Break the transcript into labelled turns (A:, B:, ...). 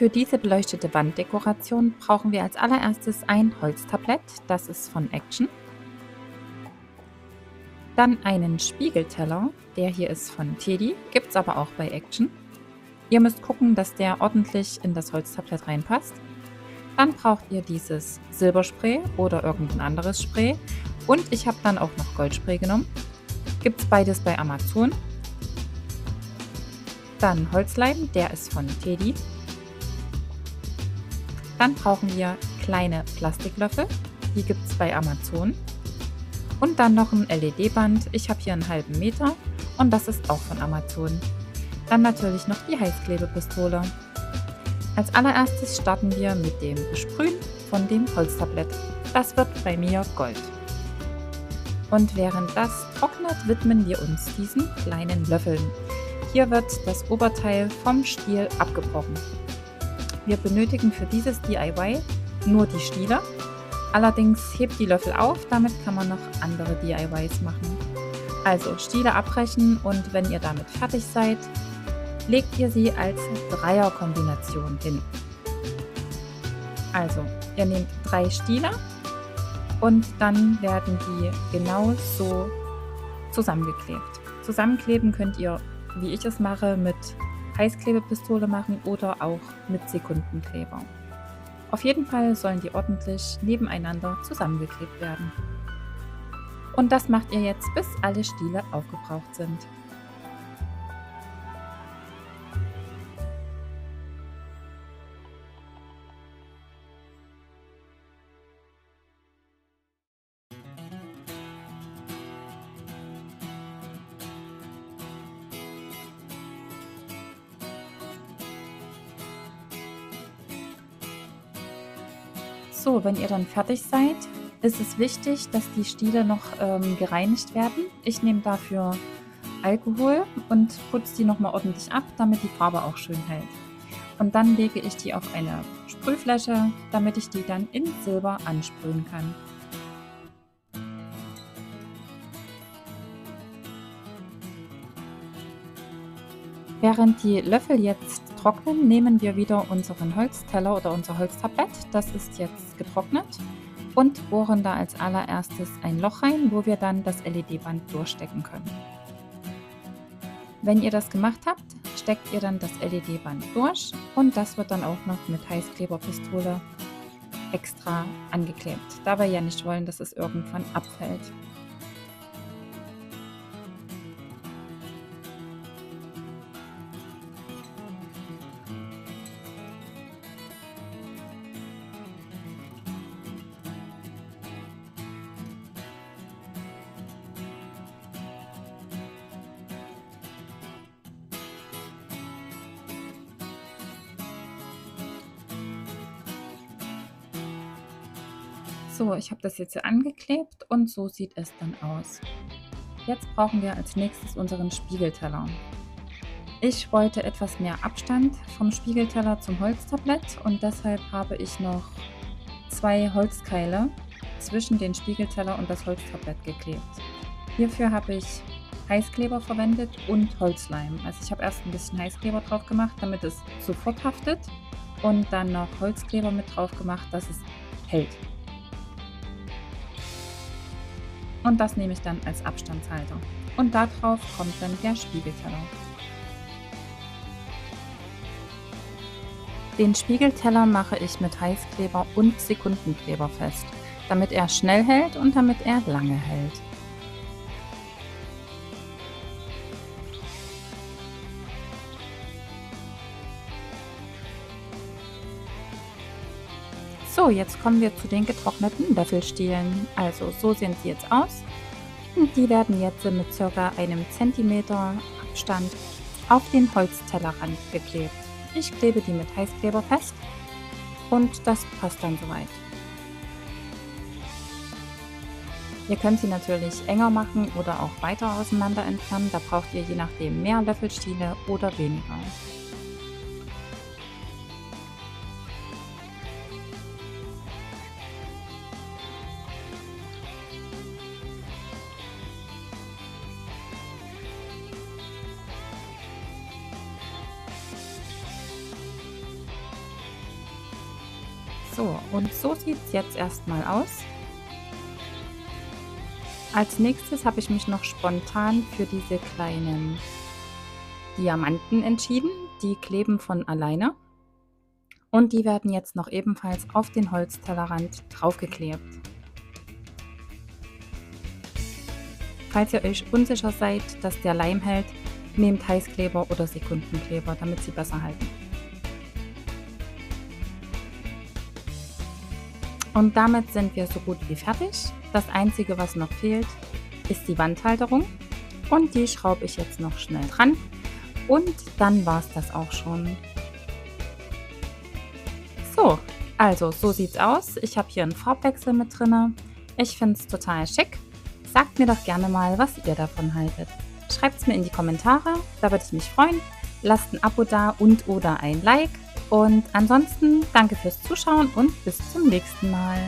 A: Für diese beleuchtete Wanddekoration brauchen wir als allererstes ein Holztablett, das ist von Action. Dann einen Spiegelteller, der hier ist von Teddy, gibt es aber auch bei Action. Ihr müsst gucken, dass der ordentlich in das Holztablett reinpasst. Dann braucht ihr dieses Silberspray oder irgendein anderes Spray. Und ich habe dann auch noch Goldspray genommen. Gibt es beides bei Amazon. Dann Holzleim, der ist von Teddy. Dann brauchen wir kleine Plastiklöffel, die gibt es bei Amazon. Und dann noch ein LED-Band, ich habe hier einen halben Meter und das ist auch von Amazon. Dann natürlich noch die Heißklebepistole. Als allererstes starten wir mit dem Besprühen von dem Holztablett. Das wird bei mir Gold. Und während das trocknet, widmen wir uns diesen kleinen Löffeln. Hier wird das Oberteil vom Stiel abgebrochen. Wir benötigen für dieses DIY nur die Stiele. Allerdings hebt die Löffel auf, damit kann man noch andere DIYs machen. Also Stiele abbrechen und wenn ihr damit fertig seid, legt ihr sie als Dreierkombination hin. Also ihr nehmt 3 Stiele und dann werden die genau so zusammengeklebt. Zusammenkleben könnt ihr, wie ich es mache, mit Heißklebepistole machen oder auch mit Sekundenkleber. Auf jeden Fall sollen die ordentlich nebeneinander zusammengeklebt werden. Und das macht ihr jetzt, bis alle Stiele aufgebraucht sind. So, wenn ihr dann fertig seid, ist es wichtig, dass die Stiele noch gereinigt werden. Ich nehme dafür Alkohol und putze die nochmal ordentlich ab, damit die Farbe auch schön hält. Und dann lege ich die auf eine Sprühfläche, damit ich die dann in Silber ansprühen kann. Während die Löffel jetzt trocknen, nehmen wir wieder unseren Holzteller oder unser Holztablett. Das ist jetzt getrocknet und bohren da als allererstes ein Loch rein, wo wir dann das LED-Band durchstecken können. Wenn ihr das gemacht habt, steckt ihr dann das LED-Band durch und das wird dann auch noch mit Heißkleberpistole extra angeklebt, da wir ja nicht wollen, dass es irgendwann abfällt. So, ich habe das jetzt hier angeklebt und so sieht es dann aus. Jetzt brauchen wir als nächstes unseren Spiegelteller. Ich wollte etwas mehr Abstand vom Spiegelteller zum Holztablett und deshalb habe ich noch 2 Holzkeile zwischen den Spiegelteller und das Holztablett geklebt. Hierfür habe ich Heißkleber verwendet und Holzleim. Also ich habe erst ein bisschen Heißkleber drauf gemacht, damit es sofort haftet und dann noch Holzkleber mit drauf gemacht, dass es hält. Und das nehme ich dann als Abstandshalter. Und darauf kommt dann der Spiegelteller. Den Spiegelteller mache ich mit Heißkleber und Sekundenkleber fest, damit er schnell hält und damit er lange hält. So, jetzt kommen wir zu den getrockneten Löffelstielen. Also so sehen sie jetzt aus. Und die werden jetzt mit ca. einem Zentimeter Abstand auf den Holztellerrand geklebt. Ich klebe die mit Heißkleber fest und das passt dann soweit. Ihr könnt sie natürlich enger machen oder auch weiter auseinander entfernen. Da braucht ihr je nachdem mehr Löffelstiele oder weniger. So, und so sieht es jetzt erstmal aus. Als nächstes habe ich mich noch spontan für diese kleinen Diamanten entschieden. Die kleben von alleine. Und die werden jetzt noch ebenfalls auf den Holztellerrand draufgeklebt. Falls ihr euch unsicher seid, dass der Leim hält, nehmt Heißkleber oder Sekundenkleber, damit sie besser halten. Und damit sind wir so gut wie fertig. Das Einzige, was noch fehlt, ist die Wandhalterung. Und die schraube ich jetzt noch schnell dran. Und dann war es das auch schon. So, also so sieht's aus. Ich habe hier einen Farbwechsel mit drin. Ich finde es total schick. Sagt mir doch gerne mal, was ihr davon haltet. Schreibt es mir in die Kommentare, da würde ich mich freuen. Lasst ein Abo da und oder ein Like. Und ansonsten danke fürs Zuschauen und bis zum nächsten Mal.